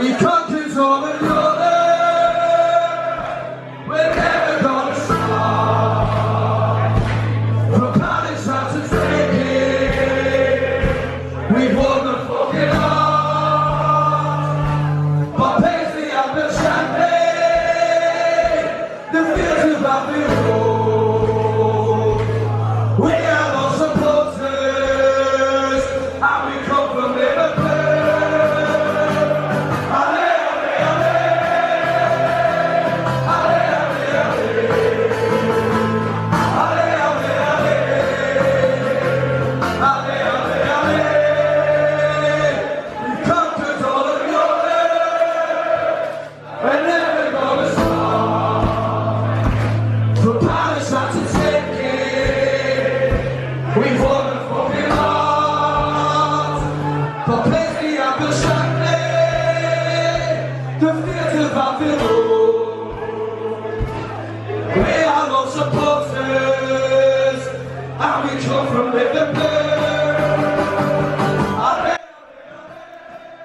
We conquered all of your land. We're never gonna stop. From Palestine to take it. We've won the fucking heart. But Paisley and the champagne. The fields of Anfield Run. We are no supporters. And we come from Liverpool.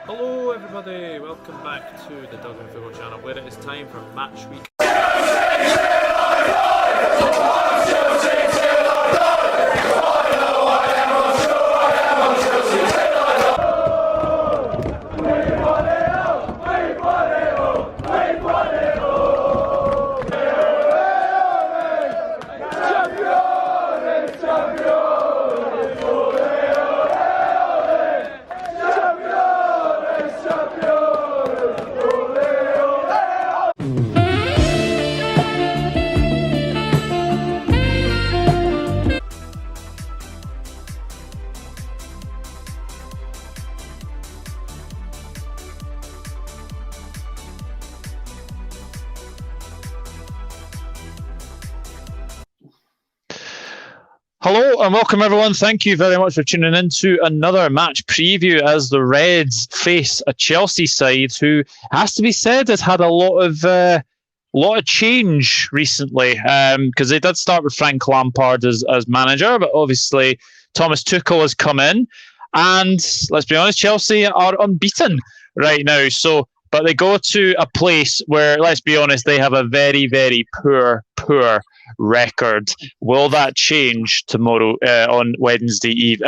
Hello everybody, welcome back to the Duggan Football Channel where it is time for match week. Hello and welcome everyone. Thank you very much for tuning in to another match preview as the Reds face a Chelsea side who, has to be said, has had a lot of change recently. Because they did start with Frank Lampard as manager, but obviously Thomas Tuchel has come in, and let's be honest, Chelsea are unbeaten right now. So, but they go to a place where, let's be honest, they have a very, very poor record. Will that change tomorrow on Thursday evening,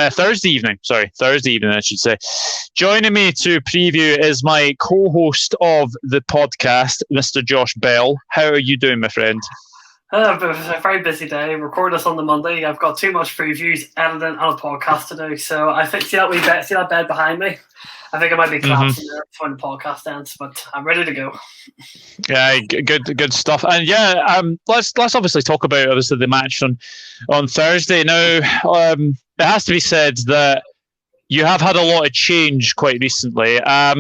I should say. Joining me to preview is my co-host of the podcast, Mr. Josh Bell. How are you doing, my friend? A very busy day. Record this on the Monday. I've got too much previews, editing, and a podcast to do. So I think see that bed behind me. I think I might be collapsing there before the podcast ends, but I'm ready to go. Yeah, good stuff. And yeah, let's obviously talk about the match on Thursday. Now, it has to be said that you have had a lot of change quite recently. How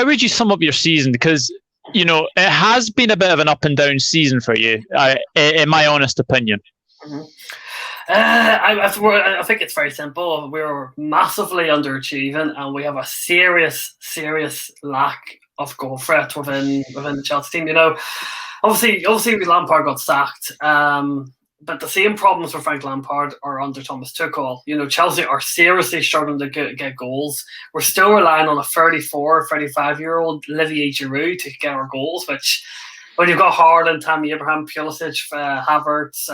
would you sum up your season? Because it has been a bit of an up and down season for you, in my honest opinion. Mm-hmm. I think it's very simple. We're massively underachieving, and we have a serious lack of goal threat within the Chelsea team. Obviously, Lampard got sacked, but the same problems with Frank Lampard are under Thomas Tuchel. Chelsea are seriously struggling to get goals. We're still relying on a 34, 35-year-old Olivier Giroud to get our goals, which when you've got Haaland, Tammy Abraham, Pulisic, Havertz,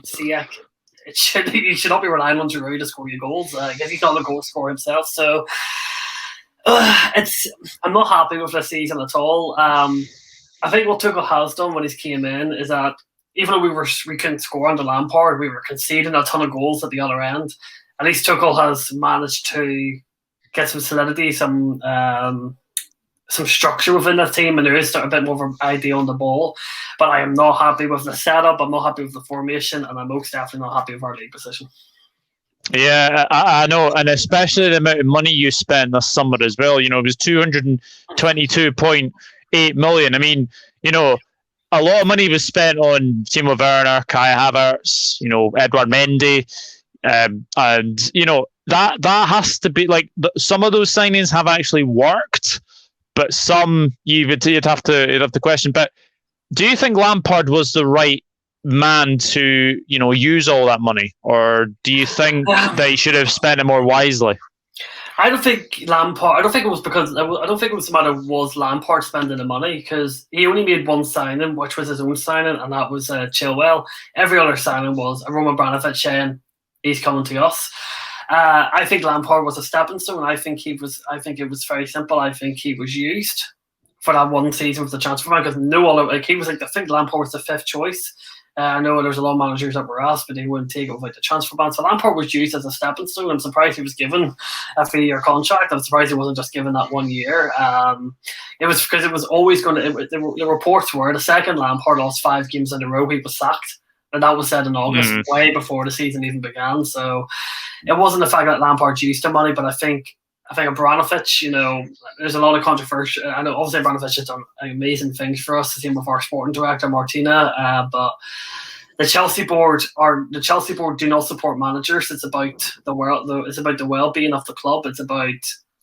Ziyech, you should not be relying on Giroud to score your goals because he's not a goal scorer himself. So I'm not happy with this season at all. I think what Tuchel has done when he came in is that even though we couldn't score under Lampard, we were conceding a ton of goals at the other end. At least Tuchel has managed to get some solidity, some structure within the team, and there is a bit more of an idea on the ball. But I am not happy with the setup. I'm not happy with the formation, and I'm most definitely not happy with our league position. Yeah, I know, and especially the amount of money you spent this summer as well. It was 222.8 million. I mean, a lot of money was spent on Timo Werner, Kai Havertz, Edouard Mendy, and that has to be like some of those signings have actually worked. But some you'd have to question. But do you think Lampard was the right man to use all that money, or do you think that he should have spent it more wisely? I don't think Lampard. I don't think it was because. I don't think it was the matter was Lampard spending the money, because he only made one signing, which was his own signing, and that was Chilwell. Every other signing was a Roman Abramovich saying he's coming to us. I think Lampard was a stepping stone. I think it was very simple. I think he was used for that one season with the transfer ban, because no other, like, he was like, I think Lampard was the fifth choice. I know there's a lot of managers that were asked, but they wouldn't take over the transfer ban. So Lampard was used as a stepping stone. I'm surprised he was given a 3-year contract. I'm surprised he wasn't just given that 1 year. It was because it was always going to. The reports were the second Lampard lost 5 games in a row, he was sacked. And that was said in August, way before the season even began. So it wasn't the fact that Lampard used the money, but I think Abramovich, there's a lot of controversy. I know obviously Abramovich has done amazing things for us, the same with our sporting director Martina, but the Chelsea board do not support managers. It's about it's about the well-being of the club. It's about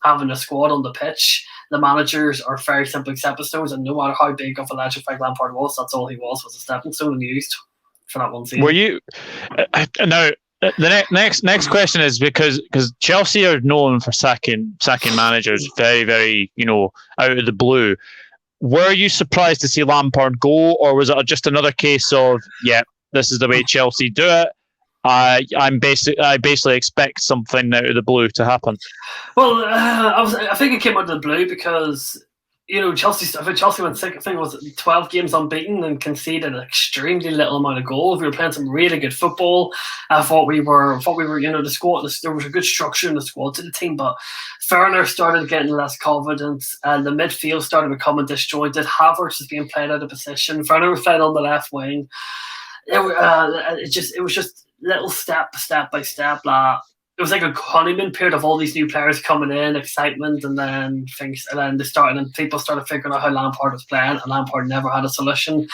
having a squad on the pitch. The managers are very simply stepping stones, and no matter how big of a legend like Lampard was, that's all he was a stepping stone and used for that one season. Were you now? The next question is because Chelsea are known for sacking managers very, very, out of the blue. Were you surprised to see Lampard go, or was it just another case of, this is the way Chelsea do it? I basically expect something out of the blue to happen. Well, I think it came out of the blue because Chelsea went sick. I think it was 12 games unbeaten and conceded an extremely little amount of goals. We were playing some really good football. I thought we were. The squad. There was a good structure in the squad to the team, but Firmino started getting less confidence, and the midfield started becoming disjointed. Havertz was being played out of position. Firmino was played on the left wing. It was just little step by step. It was like a honeymoon period of all these new players coming in, excitement, and then people started figuring out how Lampard was playing, and Lampard never had a solution.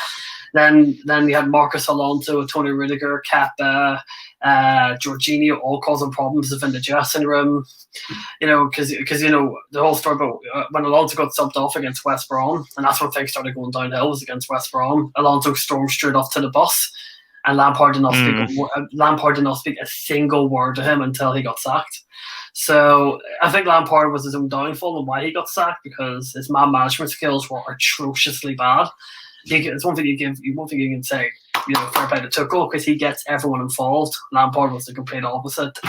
Then you had Marcus Alonso, Tony Rudiger, Kepa, Jorginho, all causing problems within the dressing room. Because the whole story about when Alonso got subbed off against West Brom, and that's when things started going downhill, was against West Brom. Alonso stormed straight off to the bus. And Lampard did not speak a single word to him until he got sacked. So I think Lampard was his own downfall and why he got sacked, because his man management skills were atrociously bad. It's one thing you can say, fair play to Tuchel, because he gets everyone involved. Lampard was the complete opposite.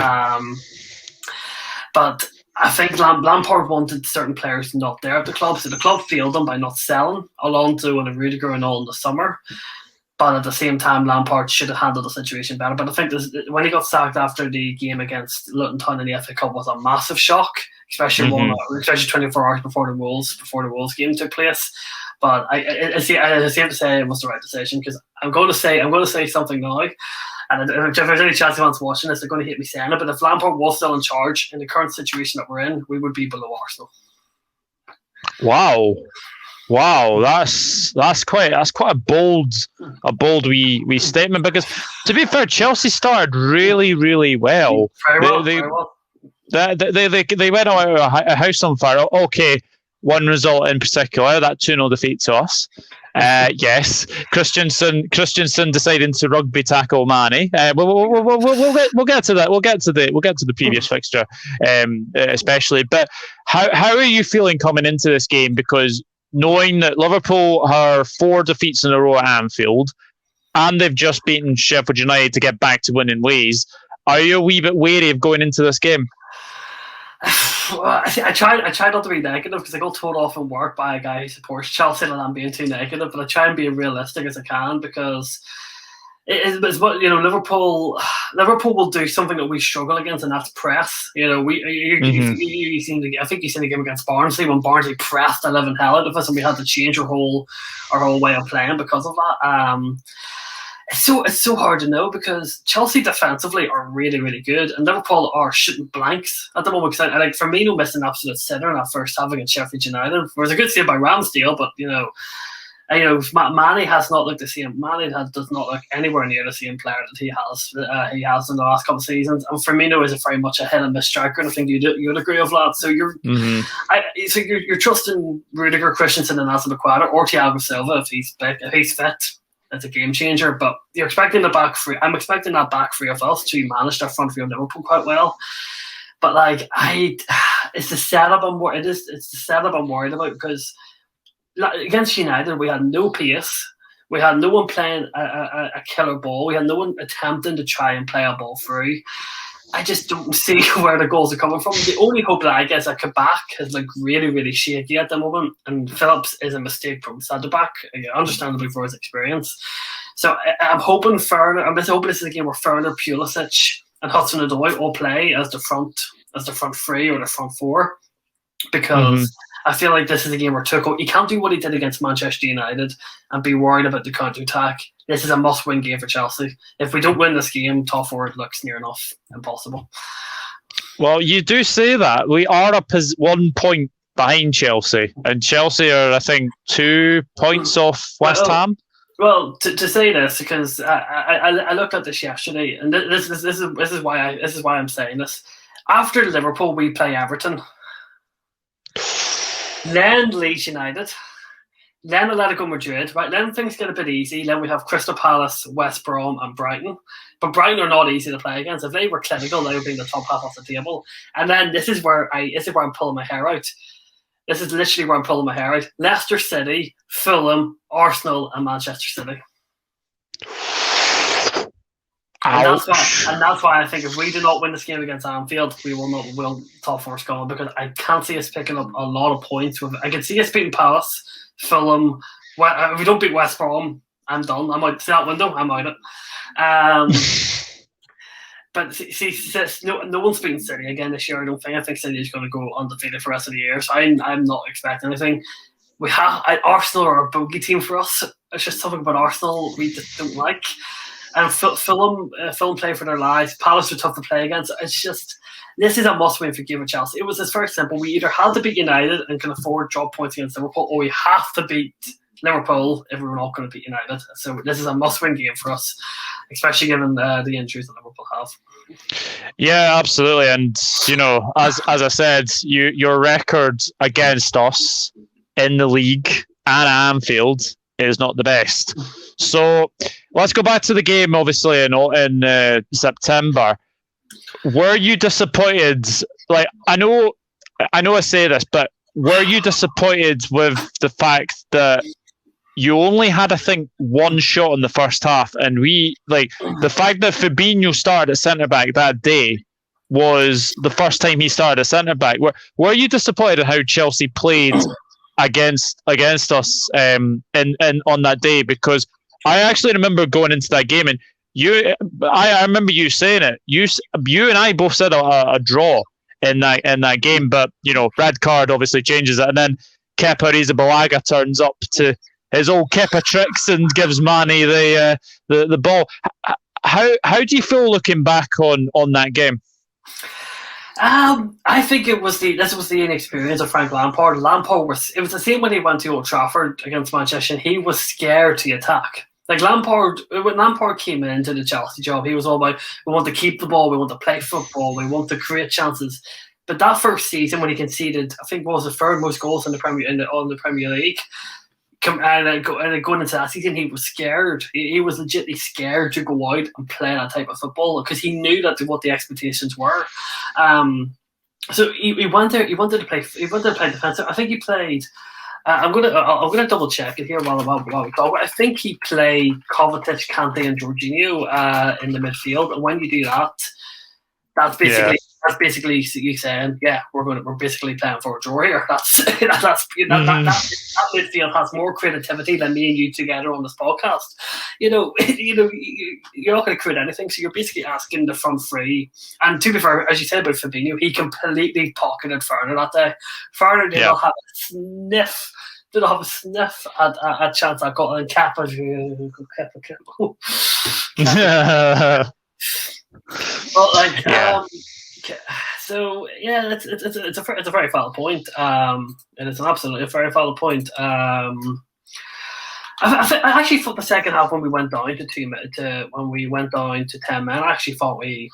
But I think Lampard wanted certain players not there at the club, so the club failed him by not selling Alonso and Rudiger and all in the summer. But at the same time, Lampard should have handled the situation better. But I think when he got sacked after the game against Luton Town in the FA Cup was a massive shock, especially 24 hours before the Wolves game took place. But I seem to say it was the right decision, because I'm going to say something now. And if there's any chance anyone's watching this, they're going to hate me saying it. But if Lampard was still in charge in the current situation that we're in, we would be below Arsenal. Wow, that's quite a bold wee statement, because to be fair, Chelsea started really, really well. Very well. They went out a house on fire. Okay, one result in particular, that 2-0 defeat to us. Yes, Christensen deciding to rugby tackle Mane. We'll get to that. We'll get to the previous fixture, especially. But how are you feeling coming into this game? Because knowing that Liverpool are 4 defeats in a row at Anfield, and they've just beaten Sheffield United to get back to winning ways, are you a wee bit wary of going into this game? Well, I try not to be negative, because I got told off in work by a guy who supports Chelsea and I'm being too negative, but I try and be as realistic as I can, because it's what Liverpool will do something that we struggle against, and that's press. I think you seen the game against Barnsley when Barnsley pressed the living hell out of us, and we had to change our whole way of playing because of that. It's so hard to know, because Chelsea defensively are really, really good, and Liverpool are shooting blanks at the moment. Because I like Firmino missed an absolute sitter in that first half against Sheffield United. It was a good save by Ramsdale, but Mane has not looked the same. Mane does not look anywhere near the same player that he has in the last couple of seasons. And Firmino is very much a hit and miss striker, and I think you'd agree with that. So you're trusting Rudiger, Christensen, and Azpilicueta, or Thiago Silva if he's fit. It's a game changer. But you're expecting the back three. I'm expecting that back three of us to manage their front three of Liverpool quite well. But It's the setup I'm worried. It's the setup I'm worried about because against United we had no pace. We had no one playing a killer ball. We had no one attempting to try and play a ball through. I just don't see where the goals are coming from. The only hope that I get is that Kabak is like really, really shaky at the moment, and Phillips is a mistake from centre back, understandably for his experience. So I'm hoping this is a game where Ferner, Pulisic, and Hudson-Odoi all play as the front three or the front four, because I feel like this is a game where Tuchel, he can't do what he did against Manchester United and be worried about the counter-attack. This is a must-win game for Chelsea. If we don't win this game, top four looks near enough impossible. Well, you do say that. We are up as 1 point behind Chelsea, and Chelsea are, I think, 2 points off West Ham. Well, to say this, because I looked at this yesterday, and this is why I'm saying this. After Liverpool, we play Everton, then Leeds United, then Atletico Madrid. Right, then things get a bit easy. Then we have Crystal Palace, West Brom, and Brighton. But Brighton are not easy to play against. If they were clinical, they would be in the top half of the table. And then this is where I'm pulling my hair out. This is literally where I'm pulling my hair out. Leicester City, Fulham, Arsenal, and Manchester City. And that's why I think if we do not win this game against Anfield, we will top four gone, because I can't see us picking up a lot of points. I can see us beating Palace, Fulham. If we don't beat West Brom, I'm done. I'm out. See that window? I'm out it. But see, no one's beaten City again this year. I think City is going to go undefeated for the rest of the year. So I'm not expecting anything. Arsenal are a bogey team for us. It's just something about Arsenal we just don't like. And Fulham play for their lives. Palace are tough to play against. It's just, this is a must-win for game of Chelsea. It was very simple. We either had to beat United and can afford drop points against Liverpool, or we have to beat Liverpool if we were not going to beat United. So this is a must-win game for us, especially given the injuries that Liverpool have. Yeah, absolutely. And, as I said, your record against us in the league and Anfield is not the best. So let's go back to the game, obviously, in September. Were you disappointed? Like, I know I say this, but were you disappointed with the fact that you only had, I think, one shot in the first half, and the fact that Firmino started at centre back that day was the first time he started at centre back. Were you disappointed at how Chelsea played against us on that day? Because I actually remember going into that game, and I remember you saying it. You and I both said a draw in that game, but red card obviously changes it, and then Kepa Arrizabalaga turns up to his old Kepa tricks and gives Mane the ball. How do you feel looking back on that game? I think this was the inexperience of Frank Lampard. It was the same when he went to Old Trafford against Manchester, and he was scared to attack. Like when Lampard came into the Chelsea job, he was all about, we want to keep the ball, we want to play football, we want to create chances. But that first season, when he conceded, I think, what was the third most goals in the Premier League, and going into that season, he was scared. He was legitimately scared to go out and play that type of football, because he knew what the expectations were. So he wanted to play defensive. I think he played. I'm gonna double check it here while we talk. I think he played Kovacic, Kante, and Jorginho in the midfield. And when you do that, that's basically you saying, yeah, we're basically playing for a draw here. That midfield has more creativity than me and you together on this podcast. You're not going to create anything, so you're basically asking the front three. And to be fair, as you said about Firmino, he completely pocketed Ferner that day. Ferner did not have a sniff. Did not have a sniff at chance I got, and Kepa. But so yeah, it's a very valid point, and it's an absolutely very valid point. I actually thought the second half, when we went down to 10 men, I actually thought we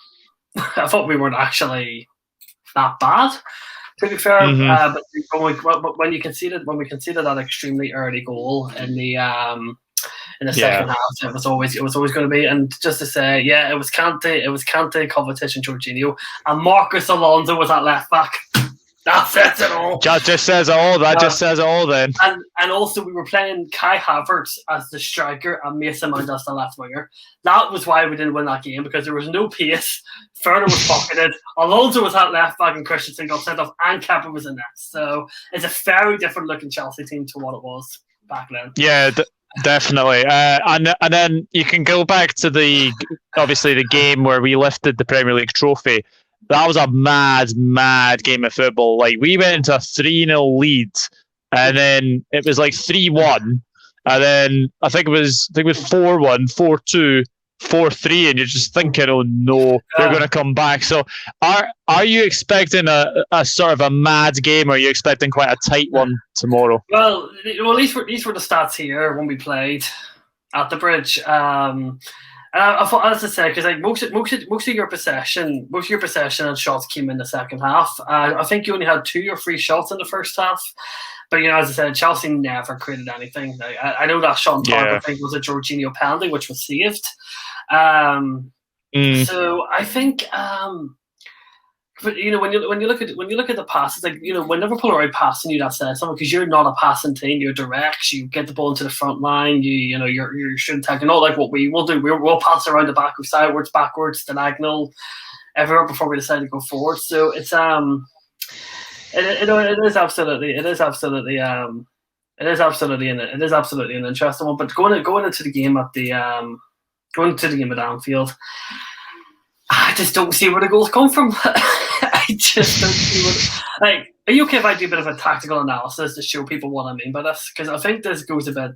weren't actually that bad, to be fair. But when we conceded that extremely early goal in the second half, it was always going to be. And just to say, yeah, it was Kante, Kovacic, and Jorginho, and Marcus Alonso was at left back. That says it all. That just says it all. That just says it all then. And also we were playing Kai Havertz as the striker and Mason Mount as the left winger. That was why we didn't win that game, because there was no pace. Ferner was pocketed. Alonso was at left back and Christensen got sent off, and Kepa was in net. So it's a very different looking Chelsea team to what it was back then. Yeah, definitely. And then you can go back to obviously the game where we lifted the Premier League trophy. That was a mad game of football. Like, we went into a 3-0 lead, and then it was like 3-1, and then I think it was 4-1, 4-2, 4-3, and you're just thinking, oh no, they're going to come back. So are you expecting a sort of a mad game, or are you expecting quite a tight one tomorrow? Well, these were the stats here when we played at the Bridge. I thought, as I said, because like most of your possession and shots came in the second half. I think you only had 2 or 3 shots in the first half. But, as I said, Chelsea never created anything. Like, I know that shot on target, I think, was a Jorginho penalty, which was saved. So I think, but when you look at the passes, like, when Liverpool are out passing you, that says something, because you're not a passing team. You're direct. You get the ball into the front line. You're shooting tackling. Not like what we will do. We'll pass around the back, sideways, backwards, diagonal, everywhere before we decide to go forward. So it's It is absolutely an interesting one. But going into the game at Anfield, I just don't see where the goals come from. I just don't see like. Are you okay if I do a bit of a tactical analysis to show people what I mean by this? Because I think this goes a bit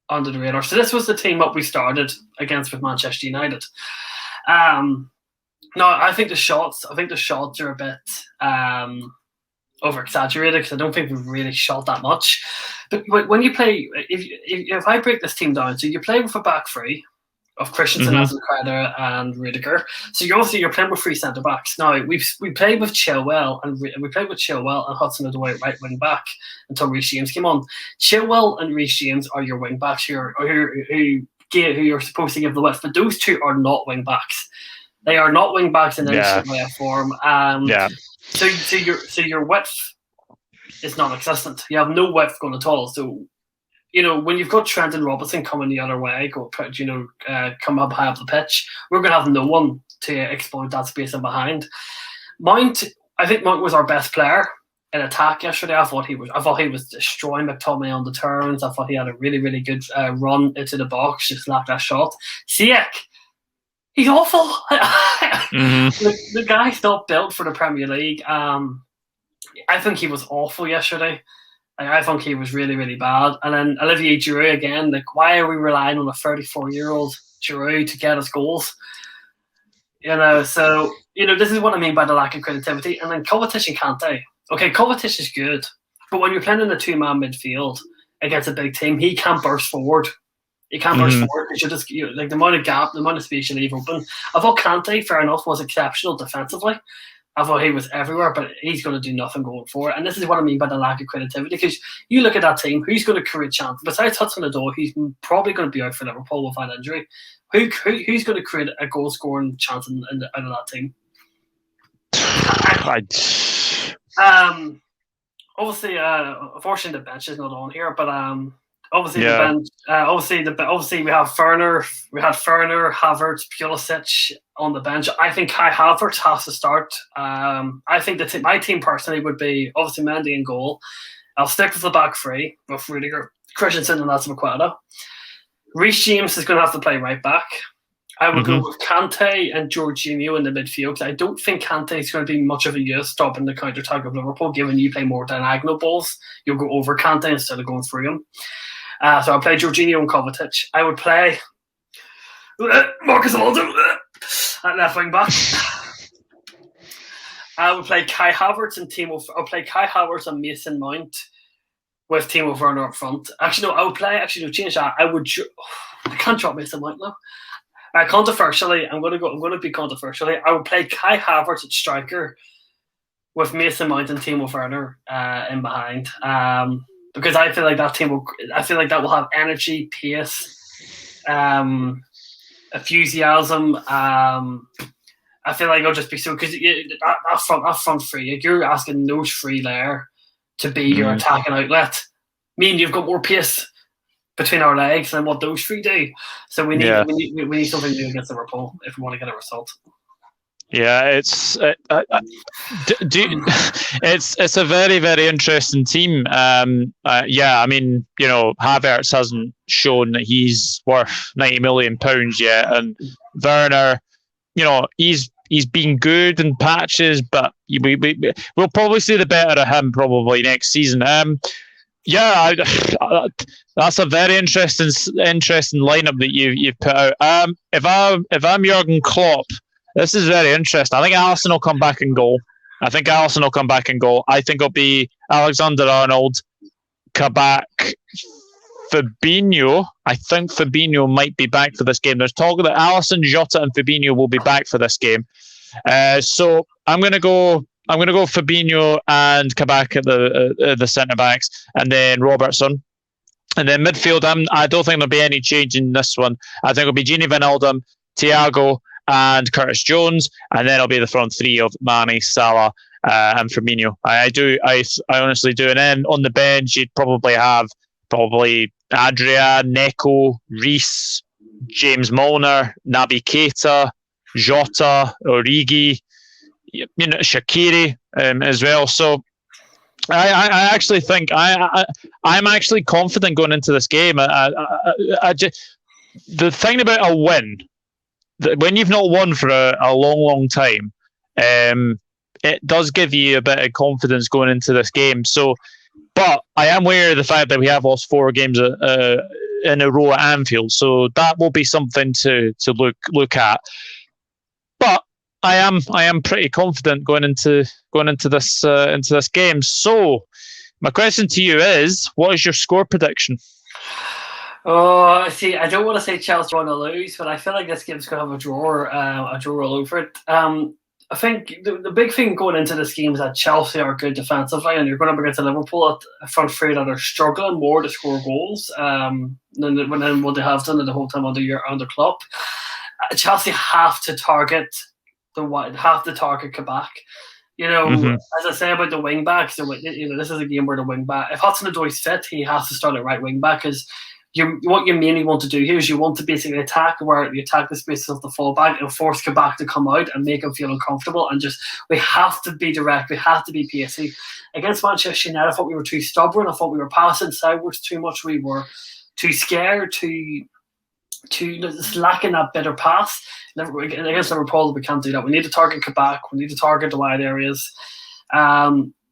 under the radar. So this was the team that we started against with Manchester United. No, I think the shots are a bit over exaggerated, because I don't think we've really shot that much. But when you play, if I break this team down, so you play with a back three of Christensen, Azpilicueta, and Rudiger. So you're playing with 3 centre backs. Now we played with Chilwell and Hudson-Odoi right wing back until Reece James came on. Chilwell and Reece James are your wing backs who you're supposed to give the width, but those 2 are not wing backs. They are not wing backs in any way or form. So your width is non-existent. You have no width going at all. So, when you've got Trent and Robertson coming the other way, come up high up the pitch, we're going to have no one to exploit that space in behind. I think Mount was our best player in attack yesterday. I thought he was destroying McTominay on the turns. I thought he had a really, really good run into the box, just lacked that shot. Ziyech, he's awful. The guy's not built for the Premier League. I think he was awful yesterday. I think he was really, really bad. And then Olivier Giroud again. Like, why are we relying on a 34-year-old Giroud to get us goals? So this is what I mean by the lack of creativity. And then Kovacic and Kante. Okay, Kovacic is good, but when you're playing in a 2-man midfield against a big team, he can't burst forward. He can't burst forward. The amount of gap, the amount of space you leave open. I thought Kante, fair enough, was exceptional defensively. I thought he was everywhere, but he's going to do nothing going forward. And this is what I mean by the lack of creativity, because you look at that team, who's going to create chances? Besides Hudson-Odoi, he's probably going to be out for Liverpool with an injury. Who's going to create a goal-scoring chance out of that team? Obviously, unfortunately, the bench is not on here, but obviously the bench. Obviously, we have Ferner. We had Ferner, Havertz, Pulisic on the bench. I think Kai Havertz has to start. I think my team personally would be obviously Mendy in goal. I'll stick with the back 3 with Rudiger, Christensen, and Azpilicueta. Reece James is going to have to play right back. I would go with Kante and Jorginho in the midfield, because I don't think Kante is going to be much of a use stopping the counter-attack of Liverpool, given you play more diagonal balls. You'll go over Kante instead of going through him. So I'll play Jorginho and Kovacic. I would play Marcus Alonso at left wing back. I would play Kai Havertz and Mason Mount with Timo Werner up front. Actually, no, change that. I can't drop Mason Mount now. Controversially, I'm going to be controversially. I would play Kai Havertz at striker with Mason Mount and Timo Werner in behind. Because I feel like that will have energy, pace, enthusiasm, I feel like it'll just be so because that front three, like you're asking those three there to be your attacking outlet. Meaning you've got more pace between our legs than what those three do. So we need something new against Liverpool if we want to get a result. Yeah, it's it's a very, very interesting team. I mean, Havertz hasn't shown that he's worth £90 million yet, and Werner, he's been good in patches, but we'll probably see the better of him probably next season. That's a very interesting lineup that you've put out. If I'm Jurgen Klopp, this is very interesting. I think Alisson will come back in goal. I think it'll be Alexander-Arnold, Kabak, Fabinho. I think Fabinho might be back for this game. There's talk that Alisson, Jota, and Fabinho will be back for this game. So I'm going to go Fabinho and Kabak at the centre backs, and then Robertson. And then midfield, I don't think there'll be any change in this one. I think it'll be Gini Wijnaldum, Thiago, and Curtis Jones, and then it'll be the front three of Mane, Salah, and Firmino. I honestly do. And then on the bench, you'd probably have Adria, Neco, Reece, James Milner, Naby Keita, Jota, Origi, Shaqiri as well. So I actually think I'm actually confident going into this game. The thing about a win, when you've not won for a long, long time, it does give you a bit of confidence going into this game. So, but I am aware of the fact that we have lost 4 games in a row at Anfield, so that will be something to look at. But I am pretty confident going into this game. So, my question to you is, what is your score prediction? Oh, see, I don't want to say Chelsea want to lose, but I feel like this game's going to have a draw all over it. I think the big thing going into this game is that Chelsea are good defensively, and you're going up against a Liverpool at a front three that are struggling more to score goals than what they have done the whole time under Klopp. Chelsea have to target Kabak. As I say about the wing backs, this is a game where the wing back, if Hudson-Odoi's fit, he has to start at right wing back, because what you mainly want to do here is you want to basically attack where you attack the spaces of the fullback and force Kabak to come out and make him feel uncomfortable. And we have to be direct, we have to be pacey. Against Manchester United, I thought we were too stubborn. I thought we were passing sideways too much. We were too scared, too just lacking that better pass. Against Liverpool, we can't do that. We need to target Kabak. We need to target the wide areas.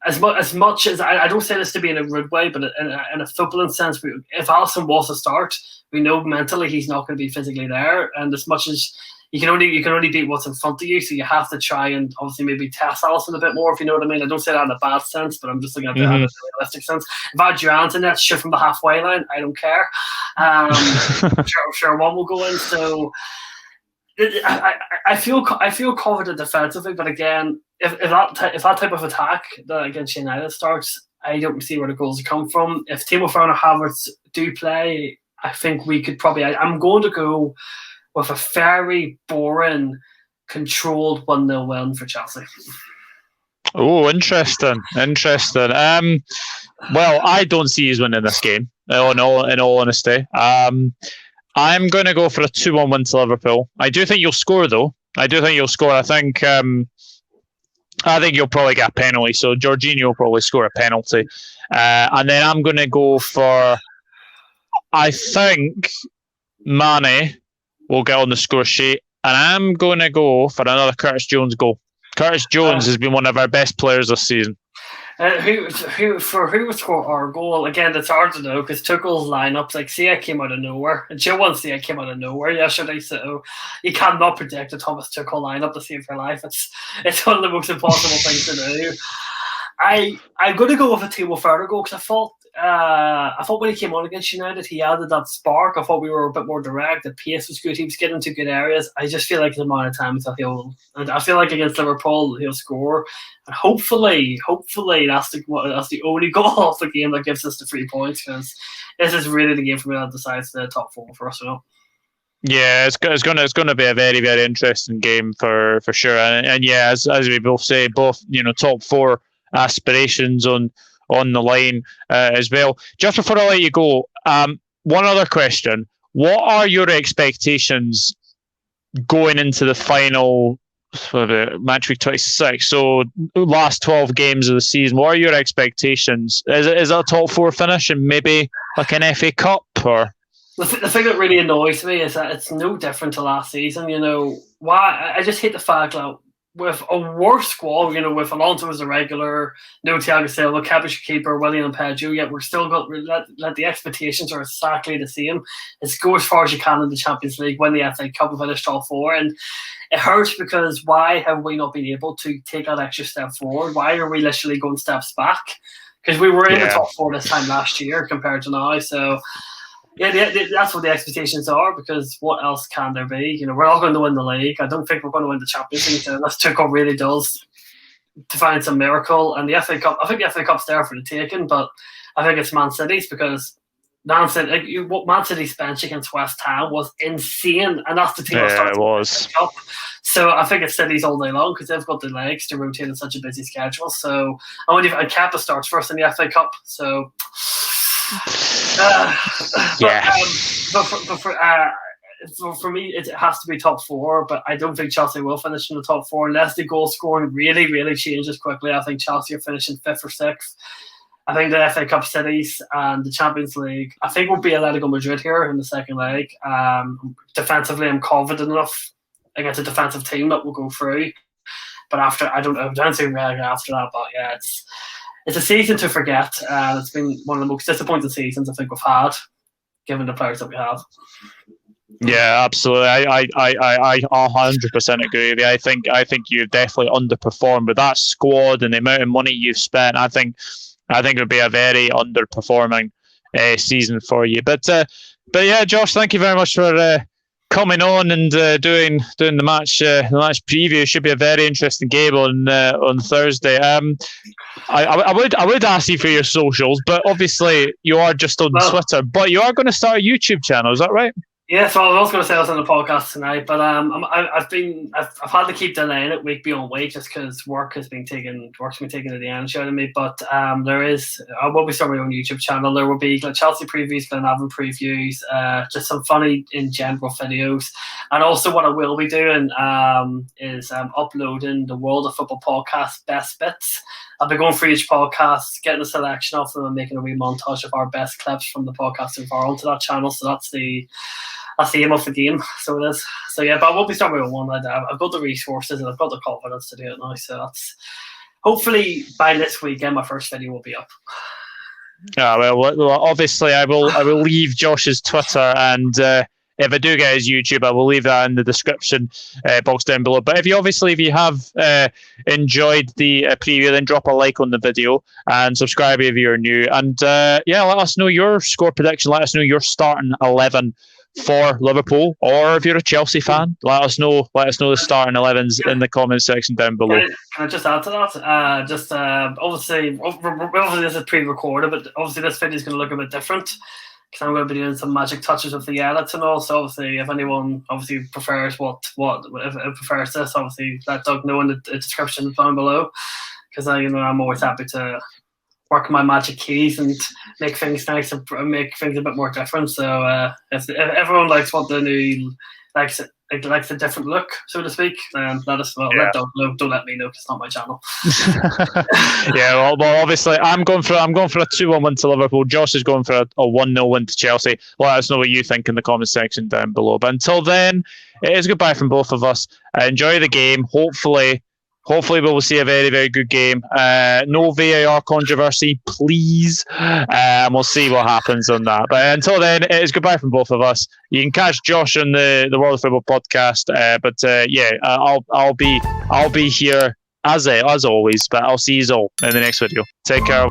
As much as I don't say this to be in a rude way, but in a footballing sense, if Alisson was to start, we know mentally he's not going to be physically there. And as much as you can only beat what's in front of you, so you have to try and obviously maybe test Alisson a bit more, if you know what I mean. I don't say that in a bad sense, but I'm just looking at it in a realistic sense. If I had Jurgen in that shit from the halfway line, I don't care. I'm sure one will go in. So I feel confident defensively, but again, if that type of attack that against United starts, I don't see where the goals come from. If Timo Werner and Havertz do play, I think we could probably. I'm going to go with a very boring, controlled 1-0 win for Chelsea. Oh, interesting. Well, I don't see us winning this game. In all honesty, I'm going to go for a 2-1 win to Liverpool. I do think you'll score, though. I think you'll probably get a penalty. So Jorginho will probably score a penalty. And then I'm going to go for, I think Mane will get on the score sheet. And I'm going to go for another Curtis Jones goal. Curtis Jones has been one of our best players this season. Who would score our goal? Again, it's hard to know because Tuchel's lineups, like Sia came out of nowhere, and Joe and Sia came out of nowhere yesterday. So you cannot predict a Thomas Tuchel lineup to save your life. It's one of the most impossible things to do. I'm going to go with a Timo Werner goal because I thought when he came on against United, he added that spark. I thought we were a bit more direct. The pace was good. He was getting into good areas. I just feel like the amount of times that I feel like against Liverpool he'll score, and hopefully that's the only goal of the game that gives us the 3 points, because this is really the game for me that decides the top 4 for us. Yeah, it's going to be a very, very interesting game for sure. And yeah, as we both say, both top four aspirations on the line as well. Just before I let you go, one other question: what are your expectations going into the final match week 26? So last 12 games of the season. What are your expectations? Is it a top four finish and maybe like an FA Cup or? The thing that really annoys me is that it's no different to last season. Why? I just hate the fact that with a worse squad, with Alonso as a regular, no Thiago Silva, Kepa keeper, William Pedro, yet we're still got that the expectations are exactly the same. It's go as far as you can in the Champions League, win the FA Cup, and finish top four. And it hurts because why have we not been able to take that extra step forward? Why are we literally going steps back? Because we were in the top four this time last year compared to now. So yeah, that's what the expectations are, because what else can there be? We're not going to win the league. I don't think we're going to win the Champions League unless Tuchel really does to find some miracle. And the FA Cup, I think the FA Cup's there for the taking, but I think it's Man City's, because what Man City's bench against West Ham was insane, and that's the team that started it was. The FA Cup. So I think it's City's all day long because they've got the legs to rotate in such a busy schedule. So I wonder if Kepa starts first in the FA Cup. So. But for me, it has to be top four. But I don't think Chelsea will finish in the top four unless the goal scoring really, really changes quickly. I think Chelsea are finishing fifth or sixth. I think the FA Cup cities and the Champions League, I think we'll be Atletico Madrid here in the second leg. Defensively, I'm confident enough against a defensive team that will go through. But after, I don't see really after that. But yeah, it's a season to forget. It's been one of the most disappointing seasons I think we've had, given the players that we have. Yeah, absolutely. I 100% agree with you. I think you've definitely underperformed with that squad and the amount of money you've spent. I think it would be a very underperforming season for you. But yeah, Josh, thank you very much for coming on and doing the match preview. It should be a very interesting game on Thursday. I would ask you for your socials, but obviously you are just on Twitter. But you are going to start a YouTube channel, is that right? Yeah, so I was going to say this on the podcast tonight, but I've had to keep delaying it week beyond week just because work's been taking the energy out of me. But I will be starting my own YouTube channel. There will be Chelsea previews, Glenavon previews, just some funny in general videos, and also what I will be doing is uploading the World of Football podcast best bits. I'll be going through each podcast, getting a selection of them, and making a wee montage of our best clips from the podcast so far onto that channel. So that's the aim of the game. So it is. So yeah, but I won't be starting with one. I've got the resources and I've got the confidence to do it now. So that's hopefully by this weekend my first video will be up. Yeah, well, obviously I will leave Josh's Twitter, and if I do get his YouTube, I will leave that in the description box down below. But if you have enjoyed the preview, then drop a like on the video and subscribe if you're new. And let us know your score prediction. Let us know your starting 11 for Liverpool, or if you're a Chelsea fan, let us know the starting 11s in the comment section down below. Can I just add to that? Obviously this is pre-recorded, but obviously this video is going to look a bit different because I'm going to be doing some magic touches of the edits and all. So obviously, if anyone prefers prefers this, obviously let Doug know in the description down below, because I'm always happy to work my magic keys and make things nice and make things a bit more different. So if everyone likes likes a different look, so to speak, then let us know. Let Doug know. Don't let me know, 'cause it's not my channel. Yeah, well, obviously I'm going for a 2-1 win to Liverpool. Josh is going for a 1-0 win to Chelsea. Let us know what you think in the comment section down below. But until then, it is goodbye from both of us. Enjoy the game. Hopefully we will see a very, very good game. No VAR controversy, please. We'll see what happens on that. But until then, it is goodbye from both of us. You can catch Josh on the World of Football podcast. I'll be here as always. But I'll see you all in the next video. Take care.